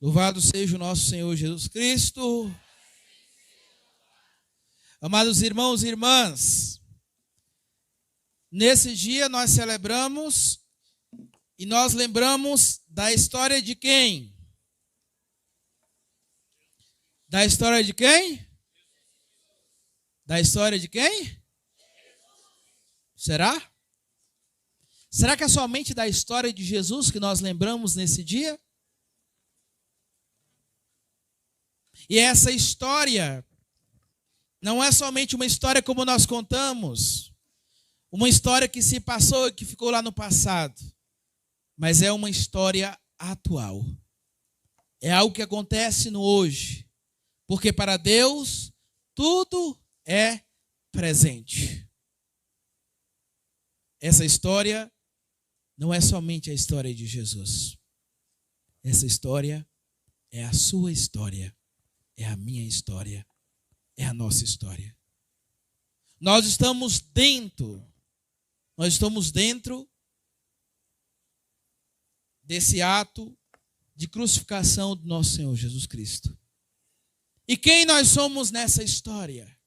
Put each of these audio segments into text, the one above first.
Louvado seja o nosso Senhor Jesus Cristo. Amados irmãos e irmãs, nesse dia nós celebramos e nós lembramos da história de quem? Da história de quem? Da história de quem? Será? Será que é somente da história de Jesus que nós lembramos nesse dia? E essa história não é somente uma história como nós contamos, uma história que se passou e que ficou lá no passado, mas é uma história atual. É algo que acontece no hoje, porque para Deus tudo é presente. Essa história não é somente a história de Jesus. Essa história é a sua história. É a minha história, é a nossa história. Nós estamos dentro desse ato de crucificação do nosso Senhor Jesus Cristo. E quem nós somos nessa história?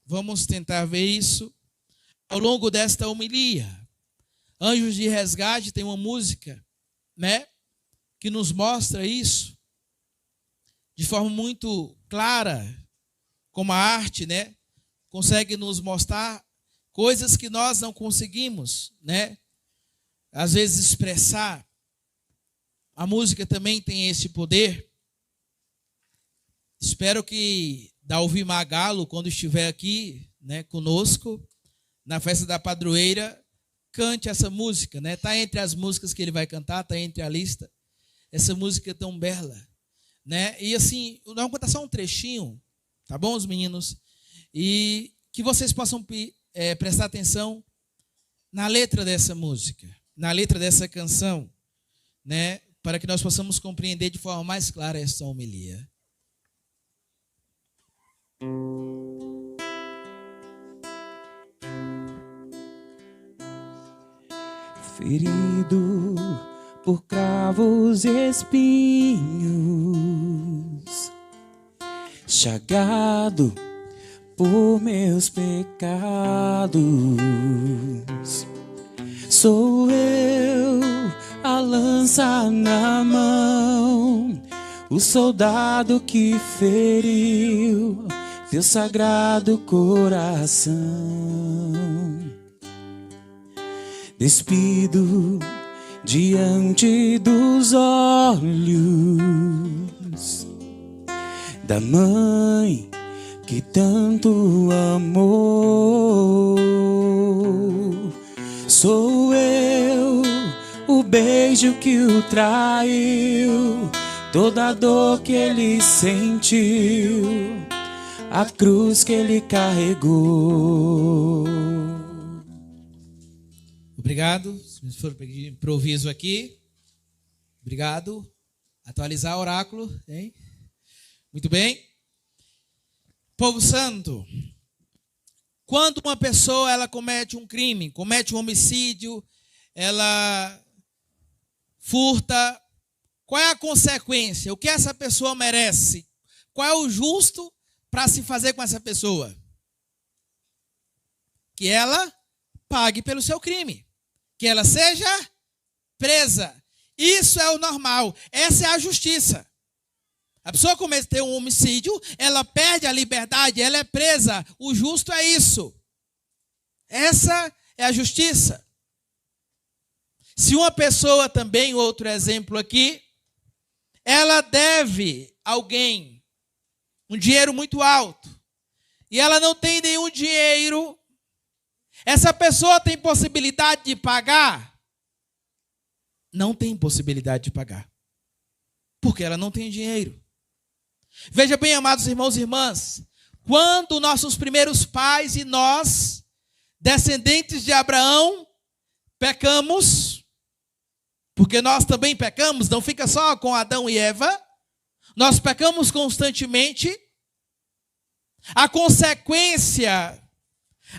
Vamos tentar ver isso ao longo desta homilia. Anjos de Resgate tem uma música, que nos mostra isso de forma muito clara, como a arte, consegue nos mostrar coisas que nós não conseguimos, às vezes expressar. A música também tem esse poder. Espero que Dalvi Magalo, quando estiver aqui, conosco, na festa da padroeira, cante essa música, Está entre as músicas que ele vai cantar, está entre a lista. Essa música é tão bela. E assim, nós vamos contar só um trechinho, tá bom, os meninos? E que vocês possam prestar atenção na letra dessa música, na letra dessa canção, para que nós possamos compreender de forma mais clara essa homilia. Ferido por cravos e espinhos, chagado por meus pecados, sou eu a lança na mão, o soldado que feriu teu sagrado coração. Despido diante dos olhos da mãe que tanto amou. Sou eu, o beijo que o traiu, toda a dor que ele sentiu, a cruz que ele carregou. Obrigado. Se for pedir improviso aqui. Obrigado. Atualizar o oráculo, hein? Muito bem. Povo santo, quando uma pessoa ela comete um crime, comete um homicídio, ela furta, qual é a consequência? O que essa pessoa merece? Qual é o justo para se fazer com essa pessoa? Que ela pague pelo seu crime. Que ela seja presa. Isso é o normal. Essa é a justiça. A pessoa cometeu um homicídio, ela perde a liberdade, ela é presa. O justo é isso. Essa é a justiça. Se uma pessoa também, outro exemplo aqui, ela deve a alguém um dinheiro muito alto e ela não tem nenhum dinheiro, essa pessoa tem possibilidade de pagar? Não tem possibilidade de pagar, porque ela não tem dinheiro. Veja bem, amados irmãos e irmãs, quando nossos primeiros pais e nós, descendentes de Abraão, pecamos, porque nós também pecamos, não fica só com Adão e Eva, nós pecamos constantemente, a consequência,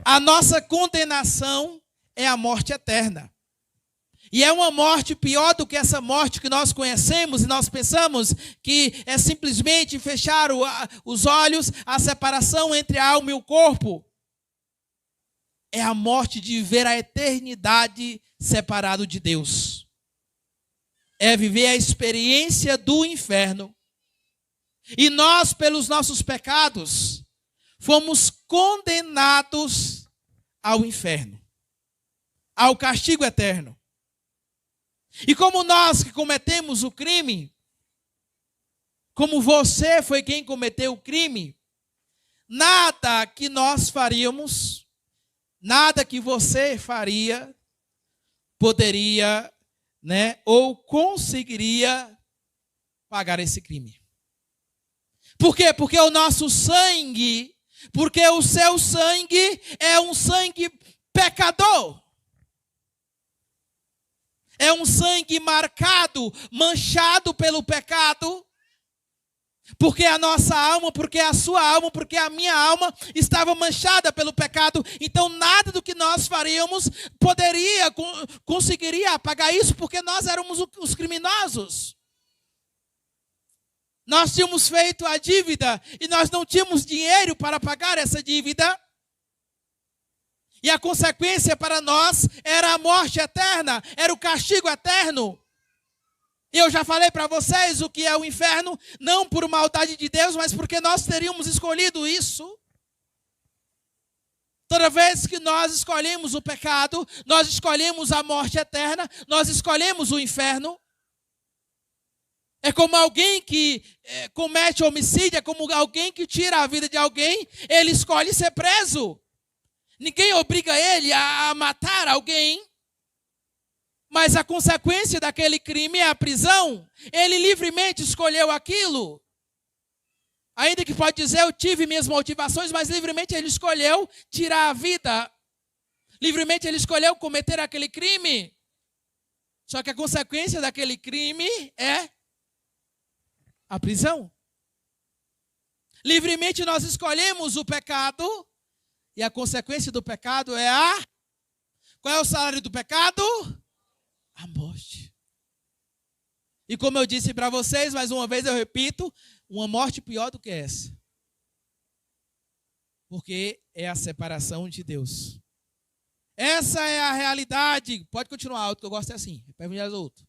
a nossa condenação é a morte eterna. E é uma morte pior do que essa morte que nós conhecemos e nós pensamos que é simplesmente fechar os olhos, a separação entre a alma e o corpo. É a morte de viver a eternidade separado de Deus. É viver a experiência do inferno. E nós, pelos nossos pecados, fomos condenados ao inferno, ao castigo eterno. E como nós que cometemos o crime, como você foi quem cometeu o crime, nada que nós faríamos, nada que você faria, poderia, ou conseguiria pagar esse crime. Por quê? Porque o nosso sangue, porque o seu sangue é um sangue pecador. É um sangue marcado, manchado pelo pecado. Porque a nossa alma, porque a sua alma, porque a minha alma estava manchada pelo pecado. Então nada do que nós faríamos conseguiria apagar isso, porque nós éramos os criminosos. Nós tínhamos feito a dívida e nós não tínhamos dinheiro para pagar essa dívida. E a consequência para nós era a morte eterna, era o castigo eterno. Eu já falei para vocês o que é o inferno, não por maldade de Deus, mas porque nós teríamos escolhido isso. Toda vez que nós escolhemos o pecado, nós escolhemos a morte eterna, nós escolhemos o inferno. É como alguém que comete homicídio, é como alguém que tira a vida de alguém, ele escolhe ser preso. Ninguém obriga ele a matar alguém, mas a consequência daquele crime é a prisão. Ele livremente escolheu aquilo. Ainda que pode dizer, eu tive minhas motivações, mas livremente ele escolheu tirar a vida. Livremente ele escolheu cometer aquele crime. Só que a consequência daquele crime é a prisão. Livremente nós escolhemos o pecado. E a consequência do pecado é a... Qual é o salário do pecado? A morte. E como eu disse para vocês, mais uma vez eu repito, uma morte pior do que essa. Porque é a separação de Deus. Essa é a realidade. Pode continuar alto, que eu gosto assim. Pergunte aos outros.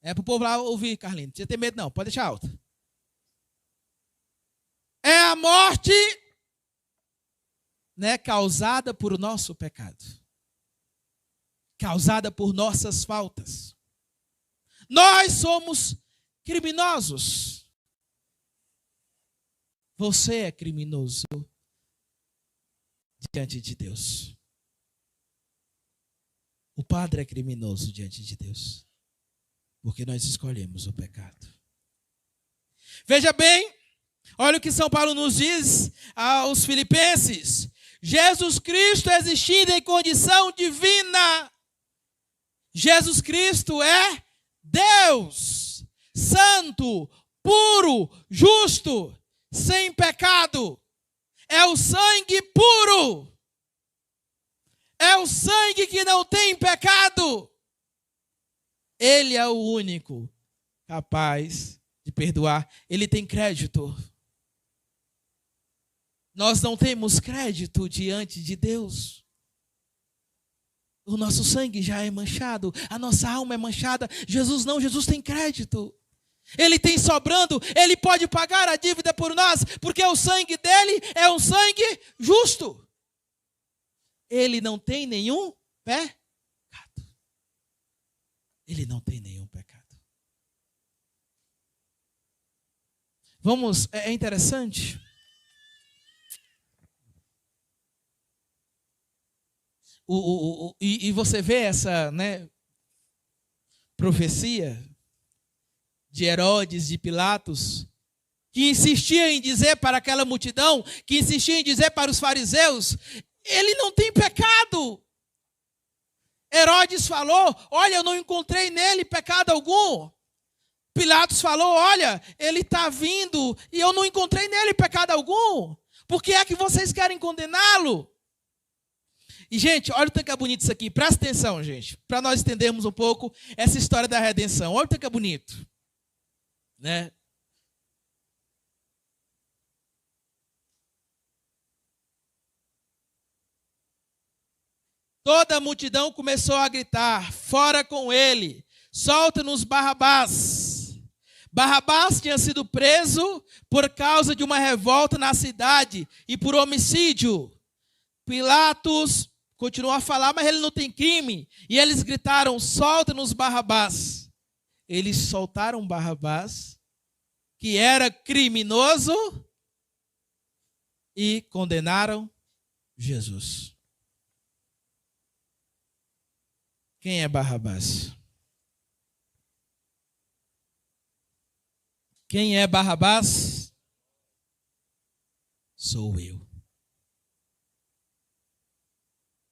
É para o povo lá ouvir, Carlinhos. Não precisa ter medo não, pode deixar alto. É a morte... causada por o nosso pecado, causada por nossas faltas. Nós somos criminosos. Você é criminoso diante de Deus. O padre é criminoso diante de Deus, porque nós escolhemos o pecado. Veja bem, olha o que São Paulo nos diz aos Filipenses. Jesus Cristo existindo em condição divina. Jesus Cristo é Deus, santo, puro, justo, sem pecado. É o sangue puro. É o sangue que não tem pecado. Ele é o único capaz de perdoar. Ele tem crédito. Nós não temos crédito diante de Deus. O nosso sangue já é manchado, a nossa alma é manchada. Jesus não, Jesus tem crédito. Ele tem sobrando, ele pode pagar a dívida por nós, porque o sangue dele é um sangue justo. Ele não tem nenhum pecado. Ele não tem nenhum pecado. Vamos, é interessante. E você vê essa profecia de Herodes, de Pilatos, que insistia em dizer para aquela multidão, que insistia em dizer para os fariseus, ele não tem pecado. Herodes falou, olha, eu não encontrei nele pecado algum. Pilatos falou, olha, ele está vindo e eu não encontrei nele pecado algum. Por que é que vocês querem condená-lo? E, gente, olha o tanto que é bonito isso aqui. Presta atenção, gente, para nós entendermos um pouco essa história da redenção. Olha o tanto que é bonito. Né? Toda a multidão começou a gritar: fora com ele, solta-nos Barrabás. Barrabás tinha sido preso por causa de uma revolta na cidade e por homicídio. Pilatos continuou a falar, mas ele não tem crime. E eles gritaram: solta-nos Barrabás. Eles soltaram Barrabás, que era criminoso, e condenaram Jesus. Quem é Barrabás? Quem é Barrabás? Sou eu.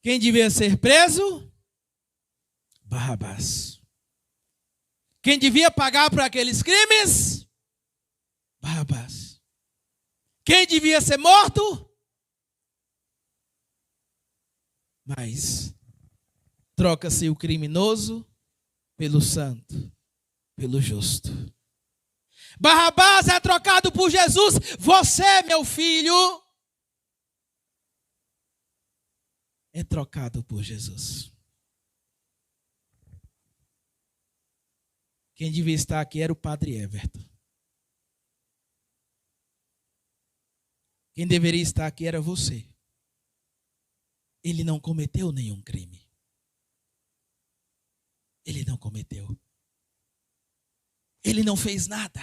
Quem devia ser preso? Barrabás. Quem devia pagar por aqueles crimes? Barrabás. Quem devia ser morto? Mas troca-se o criminoso pelo santo, pelo justo. Barrabás é trocado por Jesus. Você, meu filho, é trocado por Jesus. Quem devia estar aqui era o padre Everton. Quem deveria estar aqui era você. Ele não cometeu nenhum crime. Ele não cometeu. Ele não fez nada.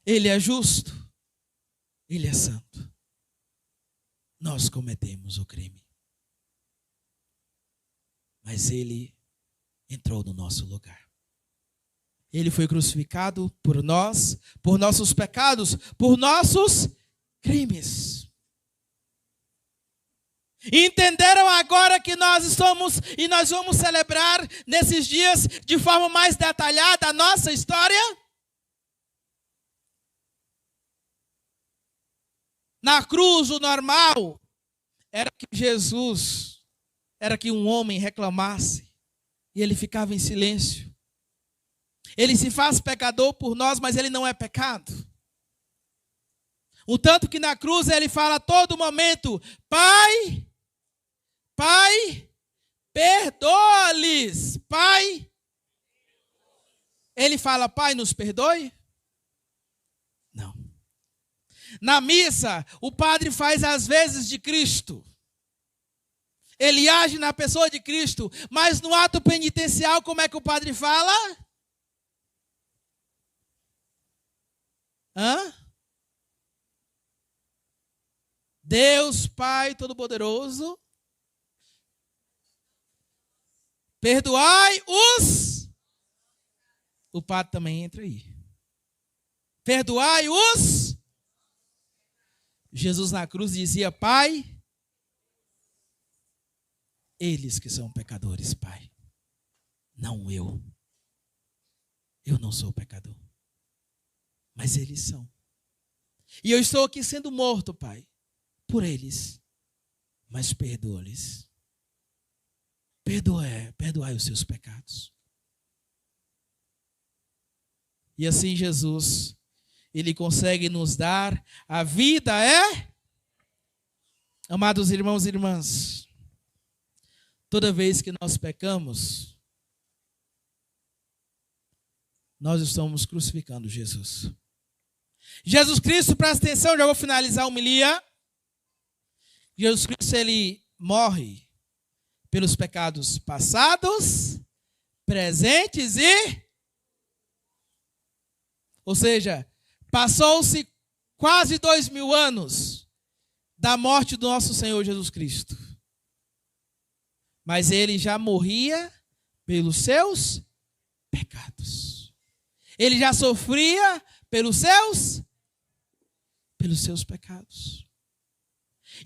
Ele é justo. Ele é santo. Nós cometemos o crime. Mas ele entrou no nosso lugar. Ele foi crucificado por nós, por nossos pecados, por nossos crimes. Entenderam agora que nós estamos e nós vamos celebrar nesses dias de forma mais detalhada a nossa história? Na cruz, o normal era que Jesus, era que um homem reclamasse e ele ficava em silêncio. Ele se faz pecador por nós, mas ele não é pecado. O tanto que na cruz ele fala a todo momento: Pai, Pai, perdoa-lhes. Pai. Ele fala: Pai, nos perdoe? Não. Na missa, o padre faz as vezes de Cristo. Ele age na pessoa de Cristo. Mas no ato penitencial, como é que o padre fala? Deus Pai Todo-Poderoso, perdoai-os. O padre também entra aí. Perdoai-os. Jesus na cruz dizia: Pai, eles que são pecadores, Pai, não eu. Eu não sou pecador, mas eles são. E eu estou aqui sendo morto, Pai, por eles, mas perdoa-lhes. Perdoai os seus pecados. E assim Jesus, ele consegue nos dar a vida, Amados irmãos e irmãs, toda vez que nós pecamos, nós estamos crucificando Jesus. Jesus Cristo, presta atenção, já vou finalizar a homilia. Jesus Cristo, ele morre pelos pecados passados, presentes ou seja, passou-se quase 2000 anos da morte do nosso Senhor Jesus Cristo. Mas ele já morria pelos seus pecados. Ele já sofria pelos seus pecados.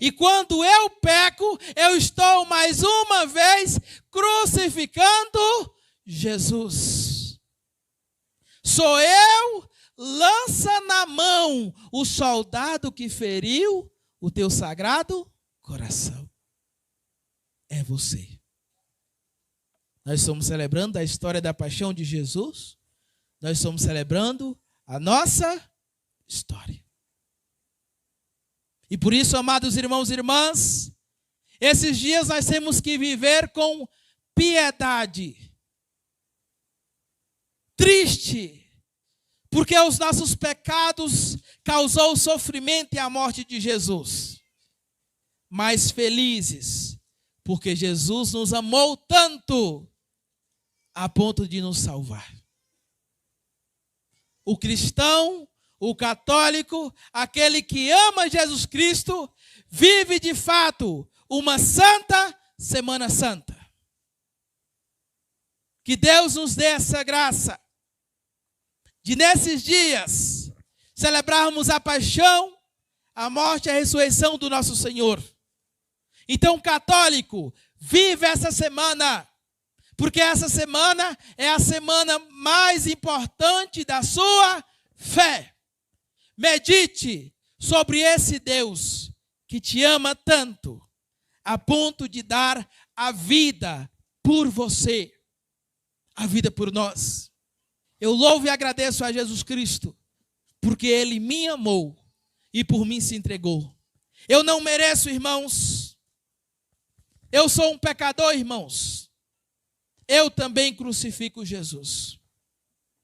E quando eu peco, eu estou mais uma vez crucificando Jesus. Sou eu, lança na mão o soldado que feriu o teu sagrado coração. é você. Nós estamos celebrando a história da paixão de Jesus. Nós estamos celebrando a nossa história. E por isso, amados irmãos e irmãs, esses dias nós temos que viver com piedade. Triste, porque os nossos pecados causou o sofrimento e a morte de Jesus. Mas felizes, porque Jesus nos amou tanto a ponto de nos salvar. O cristão, o católico, aquele que ama Jesus Cristo, vive de fato uma santa Semana Santa. Que Deus nos dê essa graça de nesses dias celebrarmos a paixão, a morte e a ressurreição do nosso Senhor. Então, católico, vive essa semana, porque essa semana é a semana mais importante da sua fé. Medite sobre esse Deus que te ama tanto, a ponto de dar a vida por você, a vida por nós. Eu louvo e agradeço a Jesus Cristo, porque Ele me amou e por mim se entregou. Eu não mereço, irmãos. Eu sou um pecador, irmãos. Eu também crucifico Jesus.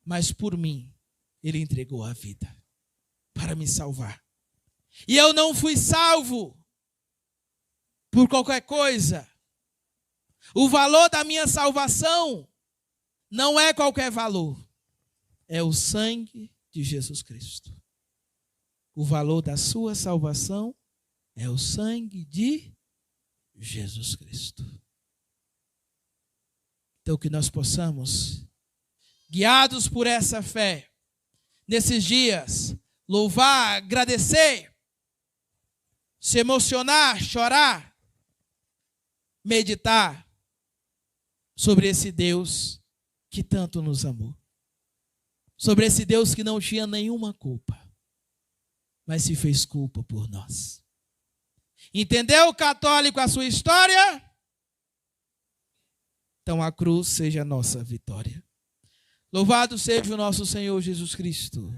Mas por mim, Ele entregou a vida para me salvar. E eu não fui salvo por qualquer coisa. O valor da minha salvação não é qualquer valor. É o sangue de Jesus Cristo. O valor da sua salvação é o sangue de Jesus Cristo. Então que nós possamos, guiados por essa fé, nesses dias, louvar, agradecer, se emocionar, chorar, meditar sobre esse Deus que tanto nos amou. Sobre esse Deus que não tinha nenhuma culpa, mas se fez culpa por nós. Entendeu, católico, a sua história? Então a cruz seja a nossa vitória. Louvado seja o nosso Senhor Jesus Cristo.